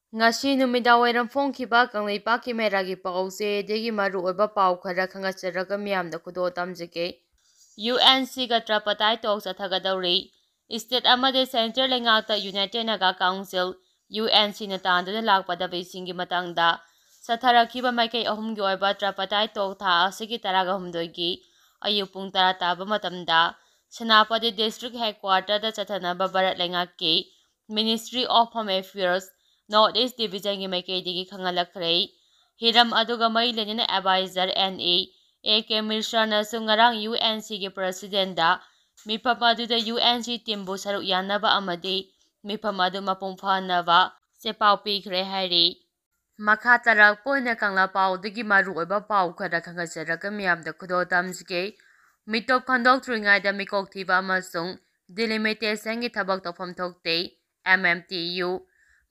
ꯉꯁꯤ ꯅꯨꯃꯤꯗꯥꯡꯋꯥꯏꯔꯝ ꯐꯣꯡꯈꯤꯕ ꯀꯪꯂꯩꯄꯥꯛꯀꯤ ꯃꯦꯔꯥꯒꯤ ꯄꯥꯎꯆꯦꯗꯒꯤ ꯃꯔꯨꯑꯣꯏꯕ ꯄꯥꯎ ꯈꯔ ꯈꯪꯍꯟꯖꯔꯒ ꯃꯤꯌꯥꯝꯗ ꯈꯨꯗꯣꯜ ꯇꯝꯖꯒꯦ꯫ UNCꯒ ꯇ꯭ꯔꯥꯏꯄꯥꯇꯥꯏ ꯇꯣꯛ ꯆꯠꯊꯒꯗꯧꯔꯤ꯫ ꯏꯁꯇꯦꯠ ꯑꯃꯗꯤ ꯁꯦꯟꯇ꯭ꯔꯦꯜ ꯂꯩꯉꯥꯛꯇ ꯌꯨꯅꯥꯏꯇꯦꯗ ꯅꯥꯒꯥ ꯀꯥꯎꯟꯁꯤꯜ (UNCꯅ ꯇꯥꯟꯗꯨꯅ ꯂꯥꯛꯄ ꯗꯥꯕꯤꯁꯤꯡꯒꯤ ꯃꯇꯥꯡꯗ ꯆꯠꯊꯔꯛꯈꯤꯕ ꯃꯥꯏꯀꯩ ꯑꯍꯨꯝꯒꯤ ꯑꯣꯏꯕ ꯇ꯭ꯔꯥꯏꯄꯥꯇꯥꯏ ꯇꯣꯛ ꯊꯥ ꯑꯁꯤꯒꯤ 13ꯒꯤ ꯑꯌꯨꯛ ꯄꯨꯡ 10 ꯇꯥꯕ ꯃꯇꯝꯗ ꯁꯦꯅꯥꯄꯇꯤ ꯗꯤꯁꯇ꯭ꯔꯤꯛ ꯍꯦꯗꯀ꯭ꯋꯥꯔꯇꯔꯗ ꯆꯠꯊꯅꯕ ꯚꯥꯔꯠ ꯂꯩꯉꯥꯛꯀꯤ ministry of home affairs north east ꯗꯤꯚꯤꯖꯟꯒꯤ ꯃꯥꯏꯀꯩꯗꯒꯤ ꯈꯪꯍꯜꯂꯛꯈ꯭ꯔꯦ꯫ ꯍꯤꯔꯝ ꯑꯗꯨꯒ ꯃꯔꯤ ꯂꯩꯅꯅ ꯑꯦꯗꯚꯥꯏꯖꯔ NE.A.K. ꯃꯤꯁ꯭ꯔꯅꯁꯨ ꯉꯔꯥꯡ UNCꯒꯤ ꯄ꯭ꯔꯦꯁꯤꯗꯦꯟꯇꯗ ꯃꯤꯐꯝ ꯑꯗꯨꯗ UNC ꯇꯤꯝꯕꯨ ꯁꯔꯨꯛ ꯌꯥꯅꯕ ꯑꯃꯗꯤ ꯃꯤꯐꯝ ꯑꯗꯨ ꯃꯄꯨꯡ ꯐꯥꯍꯟꯅꯕ ꯆꯦꯄꯥꯎ ꯄꯤꯈ꯭ꯔꯦ ꯍꯥꯏꯔꯤ꯫ ꯃꯈꯥ ꯇꯥꯔꯛꯄ ꯑꯣꯏꯅ ꯀꯪꯂꯥ ꯄꯥꯎꯗꯒꯤ ꯃꯔꯨꯑꯣꯏꯕ ꯄꯥꯎ ꯈꯔ ꯈꯪꯍꯟꯖꯔꯒ ꯃꯤꯌꯥꯝꯗ ꯈꯨꯗꯣꯜ ꯇꯝꯖꯒꯦ꯫ ꯃꯤꯇꯣꯞ ꯈꯟꯗꯣꯛꯇ꯭ꯔꯤꯉꯩꯗ ꯃꯤꯀꯣꯛ ꯊꯤꯕ ꯑꯃꯁꯨꯡ ꯗꯤꯂꯤꯃꯤꯇꯦꯁꯟꯒꯤ ꯊꯕꯛ ꯇꯧꯐꯝ ꯊꯣꯛꯇꯦ꯫ MMTU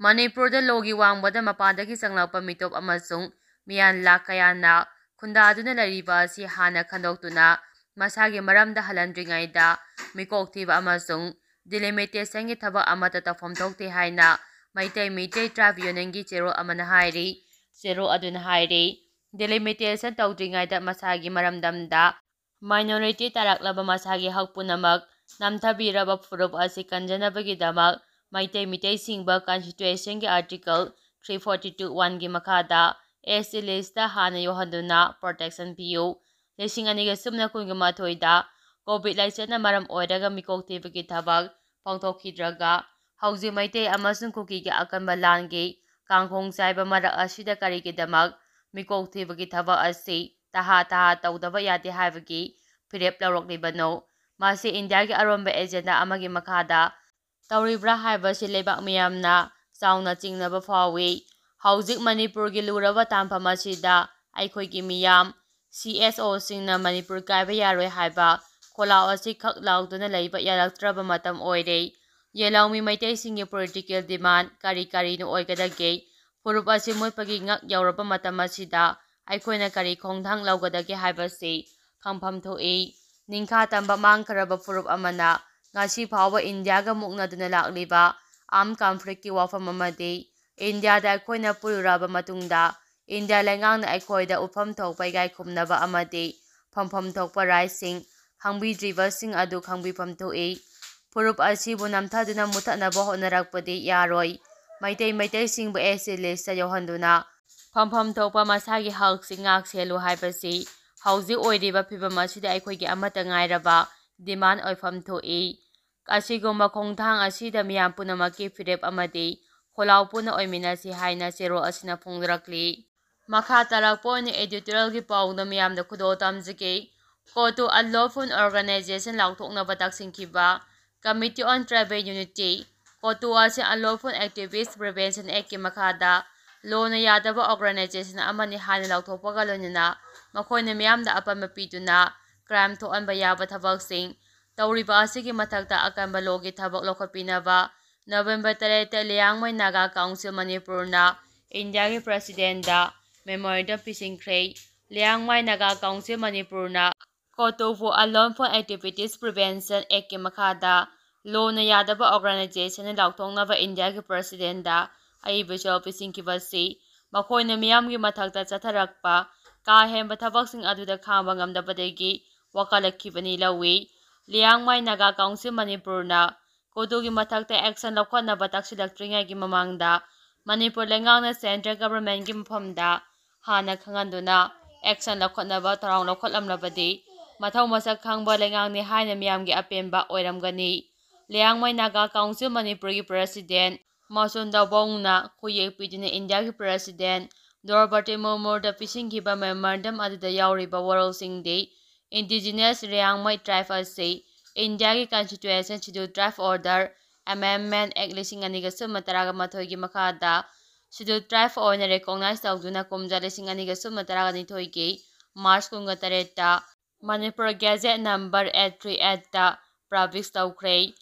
ꯃꯅꯤꯄꯨꯔꯗ ꯂꯣꯒꯤ ꯋꯥꯡꯃꯗ ꯃꯄꯥꯟꯗꯒꯤ ꯆꯪꯂꯛꯄ ꯃꯤꯇꯣꯞ ꯑꯃꯁꯨꯡ ꯃꯤꯌꯥꯝ ꯂꯥꯈ ꯀꯌꯥꯅ ꯈꯨꯟꯗꯥꯗꯨꯅ ꯂꯩꯔꯤꯕ ꯑꯁꯤ ꯍꯥꯟꯅ ꯈꯪꯗꯣꯛꯇꯨꯅ ꯃꯁꯥꯒꯤ ꯃꯔꯝꯗ ꯍꯜꯍꯟꯗ꯭ꯔꯤꯉꯩꯗ ꯃꯤꯀꯣꯛ ꯊꯤꯕ ꯑꯃꯁꯨꯡ ꯗꯤꯂꯤꯃꯤꯇꯦꯁꯟꯒꯤ ꯊꯕꯛ ꯑꯃꯠꯇ ꯇꯧꯐꯝ ꯊꯣꯛꯇꯦ ꯍꯥꯏꯅ ꯃꯩꯇꯩ ꯃꯤꯇꯩ ꯇ꯭ꯔꯥꯏꯕ ꯌꯨꯅꯤꯌꯟꯒꯤ ꯆꯦꯔꯣꯜ ꯑꯃꯅ ꯍꯥꯏꯔꯤ꯫ ꯆꯦꯔꯣꯜ ꯑꯗꯨꯅ ꯍꯥꯏꯔꯤ ꯗꯤꯂꯤꯃꯤꯇꯦꯁꯟ ꯇꯧꯗ꯭ꯔꯤꯉꯩꯗ ꯃꯁꯥꯒꯤ ꯃꯔꯝꯗꯝꯗ ꯃꯥꯏꯅꯣꯔꯤꯇꯤ ꯇꯥꯔꯛꯂꯕ ꯃꯁꯥꯒꯤ ꯍꯛ ꯄꯨꯝꯅꯃꯛ ꯅꯝꯊꯕꯤꯔꯕ ꯐꯨꯔꯨꯞ ꯑꯁꯤ ꯀꯟꯖꯅꯕꯒꯤꯗꯃꯛ ꯃꯩꯇꯩ ꯃꯤꯇꯩꯁꯤꯡꯕ ꯀꯟꯁꯇꯤꯇ꯭ꯌꯨꯁꯟꯒꯤ ꯑꯥꯔꯇꯤꯀꯜ 342(1)ꯒꯤ ꯃꯈꯥꯗ SC ꯂꯤꯁꯇ ꯍꯥꯟꯅ ꯌꯥꯎꯍꯟꯗꯨꯅ ꯄ꯭ꯔꯣꯇꯦꯛꯁꯟ ꯄꯤꯌꯨ꯫ 2019ꯗ ꯀꯣꯚꯤꯗ ꯂꯥꯏꯆꯠꯅ ꯃꯔꯝ ꯑꯣꯏꯔꯒ ꯃꯤꯀꯣꯛ ꯊꯤꯕꯒꯤ ꯊꯕꯛ ꯄꯥꯡꯊꯣꯛꯈꯤꯗ꯭ꯔꯒ ꯍꯧꯖꯤꯛ ꯃꯩꯇꯩ ꯑꯃꯁꯨꯡ ꯀꯨꯀꯤꯒꯤ ꯑꯀꯟꯕ ꯂꯥꯟꯒꯤ ꯀꯥꯡꯈꯣꯡ ꯆꯥꯏꯕ ꯃꯔꯛ ꯑꯁꯤꯗ ꯀꯔꯤꯒꯤꯗꯃꯛ ꯃꯤꯀꯣꯛ ꯊꯤꯕꯒꯤ ꯊꯕꯛ ꯑꯁꯤ ꯇꯍꯥ ꯇꯧꯗꯕ ꯌꯥꯗꯦ ꯍꯥꯏꯕꯒꯤ ꯐꯤꯔꯦꯞ ꯂꯧꯔꯛꯂꯤꯕꯅꯣ? ꯃꯁꯤ ꯏꯟꯗꯤꯌꯥꯒꯤ ꯑꯔꯣꯟꯕ ꯑꯦꯖꯦꯟꯗꯥ ꯑꯃꯒꯤ ꯃꯈꯥꯗ ꯇꯧꯔꯤꯕ꯭ꯔꯥ ꯍꯥꯏꯕꯁꯤ ꯂꯩꯕꯥꯛ ꯃꯤꯌꯥꯝꯅ ꯆꯥꯎꯅ ꯆꯤꯡꯅꯕ ꯐꯥꯎꯏ꯫ ꯍꯧꯖꯤꯛ ꯃꯅꯤꯄꯨꯔꯒꯤ ꯂꯨꯔꯕ ꯇꯥꯟꯐꯝ ꯑꯁꯤꯗ ꯑꯩꯈꯣꯏꯒꯤ ꯃꯤꯌꯥꯝ CSOꯁꯤꯡꯅ ꯃꯅꯤꯄꯨꯔ ꯀꯥꯏꯕ ꯌꯥꯔꯣꯏ ꯍꯥꯏꯕ ꯈꯣꯜꯂꯥꯎ ꯑꯁꯤ ꯈꯛ ꯂꯥꯎꯗꯨꯅ ꯂꯩꯕ ꯌꯥꯔꯛꯇ꯭ꯔꯕ ꯃꯇꯝ ꯑꯣꯏꯔꯦ꯫ ꯌꯦꯜꯍꯧꯃꯤ ꯃꯩꯇꯩꯁꯤꯡꯒꯤ ꯄꯣꯂꯤꯇꯤꯀꯦꯜ ꯗꯤꯃꯥꯟꯗ ꯀꯔꯤꯅꯣ ꯑꯣꯏꯒꯗꯒꯦ? ꯐꯨꯔꯨꯞ ꯑꯁꯤ ꯃꯨꯠꯄꯒꯤ ꯉꯛ ꯌꯧꯔꯕ ꯃꯇꯝ ꯑꯁꯤꯗ ꯑꯩꯈꯣꯏꯅ ꯀꯔꯤ ꯈꯣꯡꯊꯥꯡ ꯂꯧꯒꯗꯒꯦ ꯍꯥꯏꯕꯁꯤ ꯈꯪꯐꯝ ꯊꯣꯛꯏ꯫ ꯅꯤꯡꯈꯥ ꯇꯝꯕ ꯃꯥꯡꯈ꯭ꯔꯕ ꯐꯨꯔꯨꯞ ꯑꯃꯅ ꯉꯁꯤ ꯐꯥꯎꯕ ꯏꯟꯗꯤꯌꯥꯒ ꯃꯨꯛꯅꯗꯨꯅ ꯂꯥꯛꯂꯤꯕ ꯑꯥꯔꯝ ꯀꯟꯐ꯭ꯂꯤꯛꯀꯤ ꯋꯥꯐꯝ ꯑꯃꯗꯤ ꯏꯟꯗꯤꯌꯥꯗ ꯑꯩꯈꯣꯏꯅ ꯄꯨꯔꯨꯔꯕ ꯃꯇꯨꯡꯗ ꯏꯟꯗꯤꯌꯥ ꯂꯩꯉꯥꯛꯅ ꯑꯩꯈꯣꯏꯗ ꯎꯠꯐꯝ ꯊꯣꯛꯄ ꯏꯀꯥꯏꯈꯨꯝꯅꯕ ꯑꯃꯗꯤ ꯐꯪꯐꯝ ꯊꯣꯛꯄ ꯔꯥꯏꯠꯁꯤꯡ ꯈꯪꯕꯤꯗ꯭ꯔꯤꯕꯁꯤꯡ ꯑꯗꯨ ꯈꯪꯕꯤꯐꯝ ꯊꯣꯛꯏ꯫ ꯐꯨꯔꯨꯞ ꯑꯁꯤꯕꯨ ꯅꯝꯊꯗꯨꯅ ꯃꯨꯠꯊꯠꯅꯕ ꯍꯣꯠꯅꯔꯛꯄꯗꯤ ꯌꯥꯔꯣꯏ꯫ ꯃꯩꯇꯩꯁꯤꯡꯕꯨ SC ꯂꯤꯁꯇ ꯌꯥꯎꯍꯟꯗꯨꯅ ꯐꯪꯐꯝ ꯊꯣꯛꯄ ꯃꯁꯥꯒꯤ ꯍꯛꯁꯤꯡ ꯉꯥꯛ ꯁꯦꯜꯂꯨ ꯍꯥꯏꯕꯁꯤ ꯍꯧꯖꯤꯛ ꯑꯣꯏꯔꯤꯕ ꯐꯤꯚꯝ ꯑꯁꯤꯗ ꯑꯩꯈꯣꯏꯒꯤ ꯑꯃꯠꯇ ꯉꯥꯏꯔꯕ ꯗꯤꯃꯥꯟꯗ ꯑꯣꯏꯐꯝ ꯊꯣꯛꯏ꯫ ꯑꯁꯤꯒꯨꯝꯕ ꯈꯣꯡꯊꯥꯡ ꯑꯁꯤꯗ ꯃꯤꯌꯥꯝ ꯄꯨꯝꯅꯃꯛꯀꯤ ꯐꯤꯔꯦꯞ ꯑꯃꯗꯤ ꯈꯣꯜꯂꯥꯎ ꯄꯨꯟꯅ ꯑꯣꯏꯃꯤꯟꯅꯁꯤ ꯍꯥꯏꯅ ꯆꯦꯔꯣꯜ ꯑꯁꯤꯅ ꯐꯣꯡꯗꯣꯔꯛꯂꯤ꯫ ꯃꯈꯥ ꯇꯥꯔꯛꯄ ꯑꯣꯏꯅ ꯑꯦꯗꯤꯇꯣꯔꯤꯌꯦꯜꯒꯤ ꯄꯥꯎꯗ ꯃꯤꯌꯥꯝꯗ ꯈꯨꯗꯣꯜ ꯇꯝꯖꯒꯦ꯫ ꯀꯣꯇꯨ ꯑꯟꯂꯣꯐꯨꯜ ꯑꯣꯔꯒꯅꯥꯏꯖꯦꯁꯟ ꯂꯥꯎꯊꯣꯛꯅꯕ ꯇꯛꯁꯤꯟꯈꯤꯕ ꯀꯃꯤꯇꯤ ꯑꯣꯟ ꯇ꯭ꯔꯥꯏꯕꯦꯜ ꯌꯨꯅꯤꯇꯤ꯫ ꯀꯣꯇꯨ ꯑꯁꯤ ꯑꯟꯂꯣꯐꯨꯜ ꯑꯦꯛꯇꯤꯚꯤꯁꯠ ꯄ꯭ꯔꯤꯚꯦꯟꯁꯟ ꯑꯦꯛꯠꯀꯤ ꯃꯈꯥꯗ ꯂꯣꯅ ꯌꯥꯗꯕ ꯑꯣꯔꯒꯅꯥꯏꯖꯦꯁꯟ ꯑꯃꯅꯤ ꯍꯥꯏꯅ ꯂꯥꯎꯊꯣꯛꯄꯒ ꯂꯣꯏꯅꯅ ꯃꯈꯣꯏꯅ ꯃꯤꯌꯥꯝꯗ ꯑꯄꯟꯕ ꯄꯤꯗꯨꯅ ꯀ꯭ꯔꯥꯏꯝ ꯊꯣꯛꯍꯟꯕ ꯌꯥꯕ ꯊꯕꯛꯁꯤꯡ ꯇꯧꯔꯤꯕ ꯑꯁꯤꯒꯤ ꯃꯊꯛꯇ ꯑꯀꯟꯕ ꯂꯣꯒꯤ ꯊꯕꯛ ꯂꯧꯈꯠꯄꯤꯅꯕ ꯅꯕꯦꯝꯕꯔ 8ꯇ ꯂꯤꯌꯥꯡꯃꯩ ꯅꯥꯒꯥ ꯀꯥꯎꯟꯁꯤꯜ ꯃꯅꯤꯄꯨꯔꯅ ꯏꯟꯗꯤꯌꯥꯒꯤ ꯄ꯭ꯔꯦꯁꯤꯗꯦꯟꯇꯗ ꯃꯦꯃꯣꯔꯦꯟꯗꯝ ꯄꯤꯁꯤꯟꯈ꯭ꯔꯦ꯫ ꯂꯤꯌꯥꯡꯃꯩ ꯅꯥꯒꯥ ꯀꯥꯎꯟꯁꯤꯜ ꯃꯅꯤꯄꯨꯔꯅ ꯀꯣꯇꯨꯕꯨ ꯑꯟꯂꯣꯐꯨꯜ ꯑꯦꯛꯇꯤꯚꯤꯇꯤꯁ ꯄ꯭ꯔꯤꯚꯦꯟꯁꯟ ꯑꯦꯛꯠꯀꯤ ꯃꯈꯥꯗ ꯂꯣꯅ ꯌꯥꯗꯕ ꯑꯣꯔꯒꯅꯥꯏꯖꯦꯁꯟꯅ ꯂꯥꯎꯊꯣꯛꯅꯕ ꯏꯟꯗꯤꯌꯥꯒꯤ ꯄ꯭ꯔꯦꯁꯤꯗꯦꯟꯇꯗ ꯑꯏꯕ ꯏꯆꯦꯜ ꯄꯤꯁꯤꯟꯈꯤꯕꯁꯤ ꯃꯈꯣꯏꯅ ꯃꯤꯌꯥꯝꯒꯤ ꯃꯊꯛꯇ ꯆꯠꯊꯔꯛꯄ ꯀꯥ ꯍꯦꯟꯕ ꯊꯕꯛꯁꯤꯡ ꯑꯗꯨꯗ ꯈꯥꯡꯕ ꯉꯝꯗꯕꯗꯒꯤ ꯋꯥꯀꯠꯂꯛꯈꯤꯕꯅꯤ ꯂꯧꯏ꯫ ꯂꯤꯌꯥꯡꯃꯩ ꯅꯥꯒꯥ ꯀꯥꯎꯟꯁꯤꯜ ꯃꯅꯤꯄꯨꯔꯅ ꯀꯣꯇꯨꯒꯤ ꯃꯊꯛꯇ ꯑꯦꯛꯁꯟ ꯂꯧꯈꯠꯅꯕ ꯇꯛꯁꯤꯜꯂꯛꯇ꯭ꯔꯤꯉꯩꯒꯤ ꯃꯃꯥꯡꯗ ꯃꯅꯤꯄꯨꯔ ꯂꯩꯉꯥꯛꯅ ꯁꯦꯟꯇ꯭ꯔꯦꯜ ꯒꯚꯔꯟꯃꯦꯟꯠꯀꯤ ꯃꯐꯝꯗ ꯍꯥꯟꯅ ꯈꯪꯍꯟꯗꯨꯅ ꯑꯦꯛꯁꯟ ꯂꯧꯈꯠꯅꯕ ꯊꯧꯔꯥꯡ ꯂꯧꯈꯠꯂꯝꯂꯕꯗꯤ ꯃꯊꯧ ꯃꯁꯛ ꯈꯪꯕ ꯂꯩꯉꯥꯛꯅꯤ ꯍꯥꯏꯅ ꯃꯤꯌꯥꯝꯒꯤ ꯑꯄꯦꯟꯕ ꯑꯣꯏꯔꯝꯒꯅꯤ꯫ ꯂꯤꯌꯥꯡꯃꯩ ꯅꯥꯒꯥ ꯀꯥꯎꯟꯁꯤꯜ ꯃꯅꯤꯄꯨꯔꯒꯤ ꯄ꯭ꯔꯦꯁꯤꯗꯦꯟꯇ ꯃꯣꯆꯨꯟꯗꯥꯕꯣꯡꯅ ꯈꯨꯌꯦꯛ ꯄꯤꯗꯨꯅ ꯏꯟꯗꯤꯌꯥꯒꯤ ꯄ꯭ꯔꯦꯁꯤꯗꯦꯟꯇ ꯗ꯭ꯔꯧꯄꯗꯤ ꯃꯨꯔꯃꯨꯗ ꯄꯤꯁꯤꯟꯈꯤꯕ ꯃꯦꯃꯣꯔꯦꯟꯗꯝ ꯑꯗꯨꯗ ꯌꯥꯎꯔꯤꯕ ꯋꯥꯔꯣꯜꯁꯤꯡꯗꯤ ꯏꯟꯗꯤꯖꯤꯅꯁ ꯂꯤꯌꯥꯡꯃꯩ ꯇ꯭ꯔꯥꯏꯕ ꯑꯁꯤ ꯏꯟꯗꯤꯌꯥꯒꯤ constitution schedule tribe order amendment act 2013ꯒꯤ ꯃꯈꯥꯗ ꯁꯤꯗ꯭ꯌꯨꯜ ꯇ꯭ꯔꯥꯏꯕ ꯑꯣꯏꯅ ꯔꯦꯀꯣꯒꯅꯥꯏꯖ ꯇꯧꯗꯨꯅ ꯀꯨꯝꯖꯥ 2012ꯒꯤ ꯃꯥꯔꯆ 18ꯇ ꯃꯅꯤꯄꯨꯔ ꯒꯦꯖꯦꯠ ꯅꯝꯕꯔ 838ꯇ ꯄꯕ꯭ꯂꯤꯁ ꯇꯧꯈ꯭ꯔꯦ꯫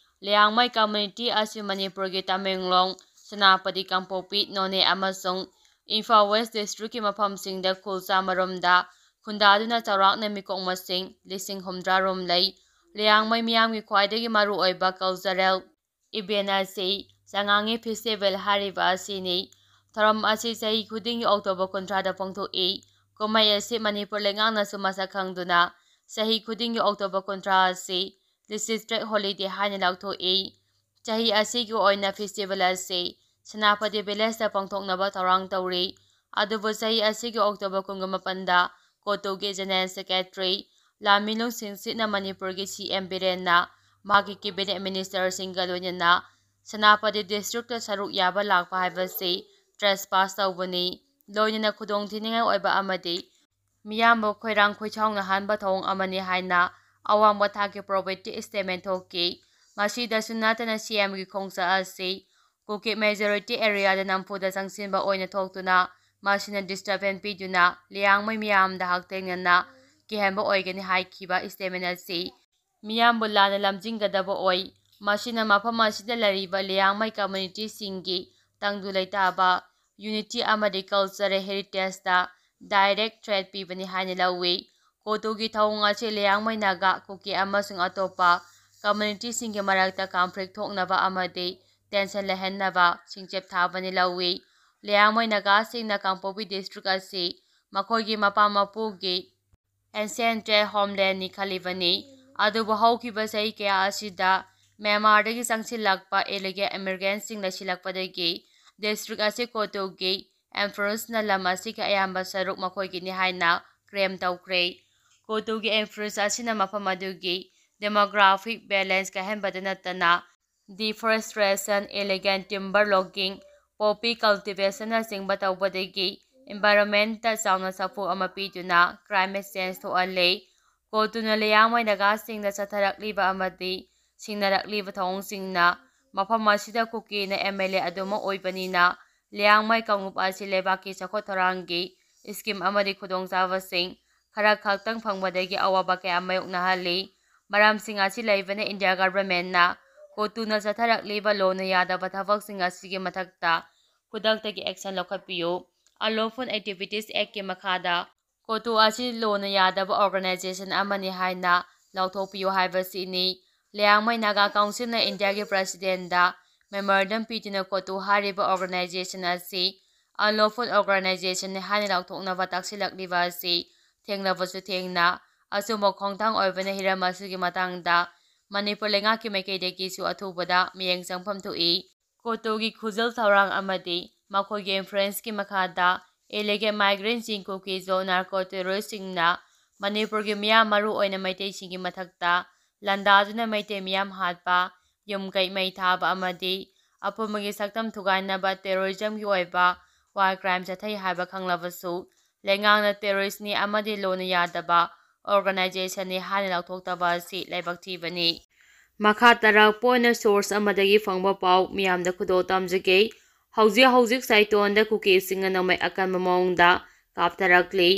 ꯂꯤꯌꯥꯡꯃꯩ ꯀꯝꯃ꯭ꯌꯨꯅꯤꯇꯤ ꯑꯁꯤ ꯃꯅꯤꯄꯨꯔꯒꯤ ꯇꯃꯦꯡꯂꯣꯡ, ꯁꯦꯅꯥꯄꯇꯤ, ꯀꯥꯡꯄꯣꯛꯄꯤ, ꯅꯣꯅꯦ ꯑꯃꯁꯨꯡ ꯏꯝꯐꯥꯜ ꯋꯦꯁꯠ ꯗꯤꯁꯇ꯭ꯔꯤꯛꯀꯤ ꯃꯐꯝꯁꯤꯡꯗ ꯈꯨꯜ ꯆꯥꯝꯃꯔꯣꯝꯗ ꯈꯨꯟꯗꯥꯗꯨꯅ ꯆꯥꯎꯔꯥꯛꯅ ꯃꯤꯀꯣꯛ ꯃꯁꯤꯡ 50,000 ꯔꯣꯝ ꯂꯩ꯫ ꯂꯤꯌꯥꯡꯃꯩ ꯃꯤꯌꯥꯝꯒꯤ ꯈ꯭ꯋꯥꯏꯗꯒꯤ ꯃꯔꯨꯑꯣꯏꯕ ꯀꯜꯆꯔꯦꯜ ꯏꯚꯦꯟꯠ ꯑꯁꯤ ꯆꯉꯥꯡꯉꯤ ꯐꯦꯁꯇꯤꯚꯦꯜ ꯍꯥꯏꯔꯤꯕ ꯑꯁꯤꯅꯤ꯫ ꯊꯧꯔꯝ ꯑꯁꯤ ꯆꯍꯤ ꯈꯨꯗꯤꯡꯒꯤ ꯑꯣꯛꯇꯣꯕꯔ 30ꯗ ꯄꯥꯡꯊꯣꯛꯏ꯫ ꯀꯨꯝꯃꯩ ꯑꯁꯤ ꯃꯅꯤꯄꯨꯔ ꯂꯩꯉꯥꯛꯅꯁꯨ ꯃꯁꯛ ꯈꯪꯗꯨꯅ ꯆꯍꯤ ꯈꯨꯗꯤꯡꯒꯤ ꯑꯣꯛꯇꯣꯕꯔ 30 ꯑꯁꯤ ꯗꯤꯁꯇ꯭ꯔꯤꯛ ꯍꯣꯂꯤꯗꯦ ꯍꯥꯏꯅ ꯂꯥꯎꯊꯣꯛꯏ꯫ ꯆꯍꯤ ꯑꯁꯤꯒꯤ ꯑꯣꯏꯅ ꯐꯦꯁꯇꯤꯚꯦꯜ ꯑꯁꯤ ꯁꯦꯅꯥꯄꯇꯤ ꯚꯤꯂꯦꯖꯗ ꯄꯥꯡꯊꯣꯛꯅꯕ ꯊꯧꯔꯥꯡ ꯇꯧꯔꯤ꯫ ꯑꯗꯨꯕꯨ ꯆꯍꯤ ꯑꯁꯤꯒꯤ ꯑꯣꯛꯇꯣꯕꯔ 28ꯗ ꯀꯣꯇꯨꯒꯤ ꯖꯦꯅꯔꯦꯜ ꯁꯦꯀ꯭ꯔꯦꯇꯔꯤ ꯂꯥꯟꯃꯤꯅꯨꯡ ꯁꯤꯡꯁꯤꯠꯅ ꯃꯅꯤꯄꯨꯔꯒꯤ ꯁꯤ.ꯑꯦꯝ. ꯕꯤꯔꯦꯟꯅ ꯃꯍꯥꯛꯀꯤ ꯀꯦꯕꯤꯅꯦꯠ ꯃꯤꯅꯤꯁꯇꯔꯁꯤꯡꯒ ꯂꯣꯏꯅꯅ ꯁꯦꯅꯥꯄꯇꯤ ꯗꯤꯁꯇ꯭ꯔꯤꯛꯇ ꯁꯔꯨꯛ ꯌꯥꯕ ꯂꯥꯛꯄ ꯍꯥꯏꯕꯁꯤ ꯇ꯭ꯔꯦꯁꯄꯥꯁ ꯇꯧꯕꯅꯤ, ꯂꯣꯏꯅꯅ ꯈꯨꯗꯣꯡꯊꯤꯅꯤꯡꯉꯥꯏ ꯑꯣꯏꯕ ꯑꯃꯗꯤ ꯃꯤꯌꯥꯝꯕꯨ ꯈꯣꯏꯔꯥꯡ ꯈꯣꯏꯁꯥꯎꯅꯍꯟꯕ ꯊꯧꯑꯣꯡ ꯑꯃꯅꯤ ꯍꯥꯏꯅ ꯑꯋꯥꯡꯕ ꯊꯥꯛꯀꯤ ꯄ꯭ꯔꯣꯕꯦꯇꯤ ꯁ꯭ꯇꯦꯠꯃꯦꯟꯠ ꯊꯣꯛꯈꯤ꯫ ꯃꯁꯤꯗꯁꯨ ꯅꯠꯇꯅ ꯁꯤ.ꯑꯦꯝ.ꯒꯤ ꯈꯣꯡꯆꯠ ꯑꯁꯤ ꯀꯨꯀꯤ ꯃꯦꯖꯣꯔꯤꯇꯤ ꯑꯦꯔꯤꯌꯥꯗ ꯅꯝꯐꯨꯗ ꯆꯪꯁꯤꯟꯕ ꯑꯣꯏꯅ ꯊꯣꯛꯇꯨꯅ ꯃꯁꯤꯅ ꯗꯤꯁꯇꯔꯕꯦꯟꯁ ꯄꯤꯗꯨꯅ ꯂꯤꯌꯥꯡꯃꯩ ꯃꯤꯌꯥꯝꯗ ꯍꯛꯊꯦꯡꯅꯅ ꯀꯤꯍꯟꯕ ꯑꯣꯏꯒꯅꯤ ꯍꯥꯏꯈꯤꯕ ꯁ꯭ꯇꯦꯠꯃꯦꯟꯠ ꯑꯁꯤ ꯃꯤꯌꯥꯝꯕꯨ ꯂꯥꯟꯅ ꯂꯝꯖꯤꯡꯒꯗꯕ ꯑꯣꯏ꯫ ꯃꯁꯤꯅ ꯃꯐꯝ ꯑꯁꯤꯗ ꯂꯩꯔꯤꯕ ꯂꯤꯌꯥꯡꯃꯩ ꯀꯝꯃ꯭ꯌꯨꯅꯤꯇꯤꯁꯤꯡꯒꯤ ꯇꯪꯗꯨ ꯂꯩꯇꯥꯕ, ꯌꯨꯅꯤꯇꯤ ꯑꯃꯗꯤ ꯀꯜꯆꯔꯦꯜ ꯍꯦꯔꯤꯇꯦꯖꯗ ꯗꯥꯏꯔꯦꯛꯠ ꯊ꯭ꯔꯦꯠ ꯄꯤꯕꯅꯤ ꯍꯥꯏꯅ ꯂꯧꯏ꯫ ꯀꯣꯇꯨꯒꯤ ꯊꯧꯑꯣꯡ ꯑꯁꯤ ꯂꯤꯌꯥꯡꯃꯩ ꯅꯥꯒꯥ, ꯀꯨꯀꯤ ꯑꯃꯁꯨꯡ ꯑꯇꯣꯞꯄ ꯀꯝꯃ꯭ꯌꯨꯅꯤꯇꯤꯁꯤꯡꯒꯤ ꯃꯔꯛꯇ ꯀꯟꯐ꯭ꯂꯤꯛꯠ ꯊꯣꯛꯅꯕ ꯑꯃꯗꯤ ꯇꯦꯟꯁꯟ ꯂꯩꯍꯟꯅꯕ ꯁꯤꯡꯆꯞ ꯊꯥꯕꯅꯤ ꯂꯧꯏ꯫ ꯂꯤꯌꯥꯡꯃꯩ ꯅꯥꯒꯥꯁꯤꯡꯅ ꯀꯥꯡꯄꯣꯛꯄꯤ ꯗꯤꯁꯇ꯭ꯔꯤꯛ ꯑꯁꯤ ꯃꯈꯣꯏꯒꯤ ꯃꯄꯥ-ꯃꯄꯨꯒꯤ ꯑꯦꯟꯁꯦꯟꯇ꯭ꯔꯦꯜ ꯍꯣꯝꯂꯦꯟꯗꯅꯤ ꯈꯜꯂꯤꯕꯅꯤ꯫ ꯑꯗꯨꯕꯨ ꯍꯧꯈꯤꯕ ꯆꯍꯤ ꯀꯌꯥ ꯑꯁꯤꯗ ꯃ꯭ꯌꯥꯟꯃꯥꯔꯗꯒꯤ ꯆꯪꯁꯤꯜꯂꯛꯄ ꯏꯂꯤꯒꯦꯜ ꯏꯃꯤꯒ꯭ꯔꯦꯟꯠꯁꯤꯡ ꯂꯩꯁꯤꯜꯂꯛꯄꯗꯒꯤ ꯗꯤꯁꯇ꯭ꯔꯤꯛ ꯑꯁꯤ ꯀꯣꯇꯨꯒꯤ ꯏꯟꯐ꯭ꯂꯨꯑꯦꯟꯁꯅ ꯂꯝ ꯑꯁꯤꯒꯤ ꯑꯌꯥꯝꯕ ꯁꯔꯨꯛ ꯃꯈꯣꯏꯒꯤꯅꯤ ꯍꯥꯏꯅ ꯀ꯭ꯂꯦꯝ ꯇꯧꯈ꯭ꯔꯦ꯫ ꯀꯣꯇꯨꯒꯤ ꯏꯟꯐ꯭ꯂꯨꯑꯦꯟꯁ ꯑꯁꯤꯅ ꯃꯐꯝ ꯑꯗꯨꯒꯤ ꯗꯦꯃꯣꯒ꯭ꯔꯥꯐꯤꯛ ꯕꯦꯂꯦꯟꯁ ꯀꯥꯏꯍꯟꯕꯇ ꯅꯠꯇꯅ ꯗꯤꯐꯣꯔꯦꯁꯇ꯭ꯔꯦꯁꯟ, ꯏꯂꯤꯒꯦꯜ ꯇꯤꯝꯕꯔ ꯂꯣꯒꯤꯡ, ꯄꯣꯄꯤ ꯀꯜꯇꯤꯚꯦꯁꯟꯅꯆꯤꯡꯕ ꯇꯧꯕꯗꯒꯤ ꯏꯟꯚꯥꯏꯔꯟꯃꯦꯟꯠꯇ ꯆꯥꯎꯅ ꯁꯥꯐꯨ ꯑꯃ ꯄꯤꯗꯨꯅ ꯀ꯭ꯂꯥꯏꯃꯦꯠ ꯆꯦꯟꯖ ꯊꯣꯛꯍꯜꯂꯦ꯫ ꯀꯣꯇꯨꯅ ꯂꯤꯌꯥꯡꯃꯩ ꯅꯥꯒꯥꯁꯤꯡꯗ ꯆꯠꯊꯔꯛꯂꯤꯕ ꯑꯃꯗꯤ ꯁꯤꯡꯅꯔꯛꯂꯤꯕ ꯊꯧꯑꯣꯡꯁꯤꯡꯅ ꯃꯐꯝ ꯑꯁꯤꯗ ꯀꯨꯀꯤꯅ ꯑꯦꯝ.ꯑꯦꯜ.ꯑꯦ. ꯑꯗꯨꯃꯛ ꯑꯣꯏꯕꯅꯤꯅ ꯂꯤꯌꯥꯡꯃꯩ ꯀꯥꯡꯂꯨꯞ ꯑꯁꯤ ꯂꯩꯕꯥꯛꯀꯤ ꯆꯥꯎꯈꯠ-ꯊꯧꯔꯥꯡꯒꯤ ꯁ꯭ꯀꯤꯝ ꯑꯃꯗꯤ ꯈꯨꯗꯣꯡꯆꯥꯕꯁꯤꯡ ꯈꯔꯈꯛꯇꯪ ꯐꯪꯕꯗꯒꯤ ꯑꯋꯥꯕ ꯀꯌꯥ ꯃꯥꯌꯣꯛꯅꯍꯜꯂꯤ꯫ ꯃꯔꯝꯁꯤꯡ ꯑꯁꯤ ꯂꯩꯕꯅ ꯏꯟꯗꯤꯌꯥ ꯒꯚꯔꯟꯃꯦꯟꯠꯅ ꯀꯣꯇꯨꯅ ꯆꯠꯊꯔꯛꯂꯤꯕ ꯂꯣꯅ ꯌꯥꯗꯕ ꯊꯕꯛꯁꯤꯡ ꯑꯁꯤꯒꯤ ꯃꯊꯛꯇ ꯈꯨꯗꯛꯇꯒꯤ ꯑꯦꯛꯁꯟ ꯂꯧꯈꯠꯄꯤꯌꯨ꯫ ꯑꯟꯂꯣꯐꯨꯜ ꯑꯦꯛꯇꯤꯚꯤꯇꯤꯁ ꯑꯦꯛꯠꯀꯤ ꯃꯈꯥꯗ ꯀꯣꯇꯨ ꯑꯁꯤ ꯂꯣꯅ ꯌꯥꯗꯕ ꯑꯣꯔꯒꯅꯥꯏꯖꯦꯁꯟ ꯑꯃꯅꯤ ꯍꯥꯏꯅ ꯂꯥꯎꯊꯣꯛꯄꯤꯌꯨ ꯍꯥꯏꯕꯁꯤꯅꯤ꯫ ꯂꯤꯌꯥꯡꯃꯩ ꯅꯥꯒꯥ ꯀꯥꯎꯟꯁꯤꯜꯅ ꯏꯟꯗꯤꯌꯥꯒꯤ ꯄ꯭ꯔꯁꯤꯗꯦꯟꯠꯗ ꯃꯦꯃꯣꯔꯦꯟꯗꯝ ꯄꯤꯗꯨꯅ ꯀꯣꯇꯨ ꯍꯥꯏꯔꯤꯕ ꯑꯣꯔꯒꯅꯥꯏꯖꯦꯁꯟ ꯑꯁꯤ ꯑꯟꯂꯣꯐꯨꯜ ꯑꯣꯔꯒꯅꯥꯏꯖꯦꯁꯟꯅꯤ ꯍꯥꯏꯅ ꯂꯥꯎꯊꯣꯛꯅꯕ ꯇꯛꯁꯤꯜꯂꯛꯂꯤꯕ ꯑꯁꯤ ꯊꯦꯡꯂꯕꯁꯨ ꯊꯦꯡꯅ ꯑꯆꯨꯝꯕ ꯈꯣꯡꯊꯥꯡ ꯑꯣꯏꯕꯅ ꯍꯤꯔꯝ ꯑꯁꯤꯒꯤ ꯃꯇꯥꯡꯗ ꯃꯅꯤꯄꯨꯔ ꯂꯩꯉꯥꯛꯀꯤ ꯃꯥꯏꯀꯩꯗꯒꯤꯁꯨ ꯑꯊꯨꯕꯗ ꯃꯤꯠꯌꯦꯡ ꯆꯪꯐꯝ ꯊꯣꯛꯏ꯫ ꯀꯣꯇꯨꯒꯤ ꯈꯨꯖꯜ ꯊꯧꯔꯥꯡ ꯑꯃꯗꯤ ꯃꯈꯣꯏꯒꯤ ꯏꯟꯐ꯭ꯂꯨꯑꯦꯟꯁꯀꯤ ꯃꯈꯥꯗ ꯏꯂꯤꯒꯦꯜ ꯃꯥꯏꯒ꯭ꯔꯦꯟꯠꯁꯤꯡ, ꯀꯨꯀꯤꯖꯣꯜ, ꯅꯥꯔꯀꯣ-ꯇꯦꯔꯣꯔꯤꯁꯠꯁꯤꯡꯅ ꯃꯅꯤꯄꯨꯔꯒꯤ ꯃꯤꯌꯥꯝ ꯃꯔꯨꯑꯣꯏꯅ ꯃꯩꯇꯩꯁꯤꯡꯒꯤ ꯃꯊꯛꯇ ꯂꯥꯟꯗꯥꯗꯨꯅ ꯃꯩꯇꯩ ꯃꯤꯌꯥꯝ ꯍꯥꯠꯄ, ꯌꯨꯝ-ꯀꯩ ꯃꯩ ꯊꯥꯕ ꯑꯃꯗꯤ ꯑꯄꯨꯟꯕꯒꯤ ꯁꯛꯇꯝ ꯊꯨꯒꯥꯏꯅꯕ ꯇꯦꯔꯣꯔꯤꯖꯝꯒꯤ ꯑꯣꯏꯕ ꯋꯥꯔ ꯀ꯭ꯔꯥꯏꯝ ꯆꯠꯊꯩ ꯍꯥꯏꯕ ꯈꯪꯂꯕꯁꯨ ꯂꯩꯉꯥꯛꯅ ꯇꯦꯔꯣꯔꯤꯁꯠꯅꯤ ꯑꯃꯗꯤ ꯂꯣꯅ ꯌꯥꯗꯕ ꯑꯣꯔꯒꯅꯥꯏꯖꯦꯁꯟꯅꯤ ꯍꯥꯏꯅ ꯂꯥꯎꯊꯣꯛꯇꯕ ꯑꯁꯤ ꯂꯥꯏꯕꯛ ꯊꯤꯕꯅꯤ꯫ ꯃꯈꯥ ꯇꯥꯔꯛꯄ ꯑꯣꯏꯅ ꯁꯣꯔꯁ ꯑꯃꯗꯒꯤ ꯐꯪꯕ ꯄꯥꯎ ꯃꯤꯌꯥꯝꯗ ꯈꯨꯗꯣꯜ ꯇꯝꯖꯒꯦ꯫ ꯍꯧꯖꯤꯛ ꯆꯥꯏꯇꯣꯟꯗ ꯀꯨꯀꯤꯁꯤꯡꯅ ꯅꯣꯡꯃꯩ ꯑꯀꯟꯕ ꯃꯑꯣꯡꯗ ꯀꯥꯞꯊꯔꯛꯂꯤ꯫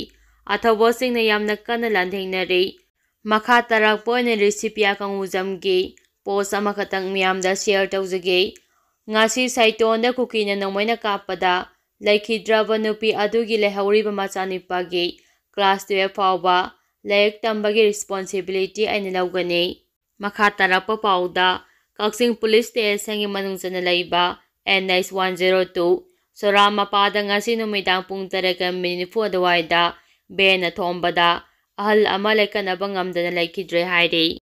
ꯑꯊꯧꯕꯁꯤꯡꯅ ꯌꯥꯝꯅ ꯀꯟꯅ ꯂꯥꯟꯊꯦꯡꯅꯔꯤ꯫ ꯃꯈꯥ ꯇꯥꯔꯛꯄ ꯑꯣꯏꯅ ꯔꯤꯁꯤꯄꯤꯌꯥ ꯀꯡꯉꯨꯖꯝꯒꯤ ꯄꯣꯁꯠ ꯑꯃꯈꯛꯇꯪ ꯃꯤꯌꯥꯝꯗ ꯁꯦꯌꯔ ꯇꯧꯖꯒꯦ꯫ ꯉꯁꯤ ꯆꯥꯏꯇꯣꯟꯗ ꯀꯨꯀꯤꯅ ꯅꯣꯡꯃꯩꯅ ꯀꯥꯞꯄꯗ ꯂꯩꯈꯤꯗ꯭ꯔꯕ ꯅꯨꯄꯤ ꯑꯗꯨꯒꯤ ꯂꯩꯍꯧꯔꯤꯕ ꯃꯆꯥꯅꯨꯄꯥꯒꯤ ꯀ꯭ꯂꯥꯁ 12 ꯐꯥꯎꯕ ꯂꯥꯏꯔꯤꯛ ꯇꯝꯕꯒꯤ ꯔꯦꯁꯄꯣꯟꯁꯤꯕꯤꯂꯤꯇꯤ ꯑꯩꯅ ꯂꯧꯒꯅꯤ꯫ ꯃꯈꯥ ꯇꯥꯔꯛꯄ ꯄꯥꯎꯗ ꯀꯛꯆꯤꯡ ꯄꯨꯂꯤꯁ ꯁ꯭ꯇꯦꯁꯟꯒꯤ ꯃꯅꯨꯡꯆꯟꯅ ꯂꯩꯕ NH-102 ꯁꯣꯔꯥꯠꯃꯄꯥꯗ ꯉꯁꯤ ꯅꯨꯃꯤꯗꯥꯡ ꯄꯨꯡ 8:40 ꯑꯗꯨꯋꯥꯏꯗ ꯚꯦꯟꯅ ꯊꯣꯝꯕꯗ ꯑꯍꯜ ꯑꯃ ꯂꯩꯈꯠꯅꯕ ꯉꯝꯗꯅ ꯂꯩꯈꯤꯗ꯭ꯔꯦ ꯍꯥꯏꯔꯤ꯫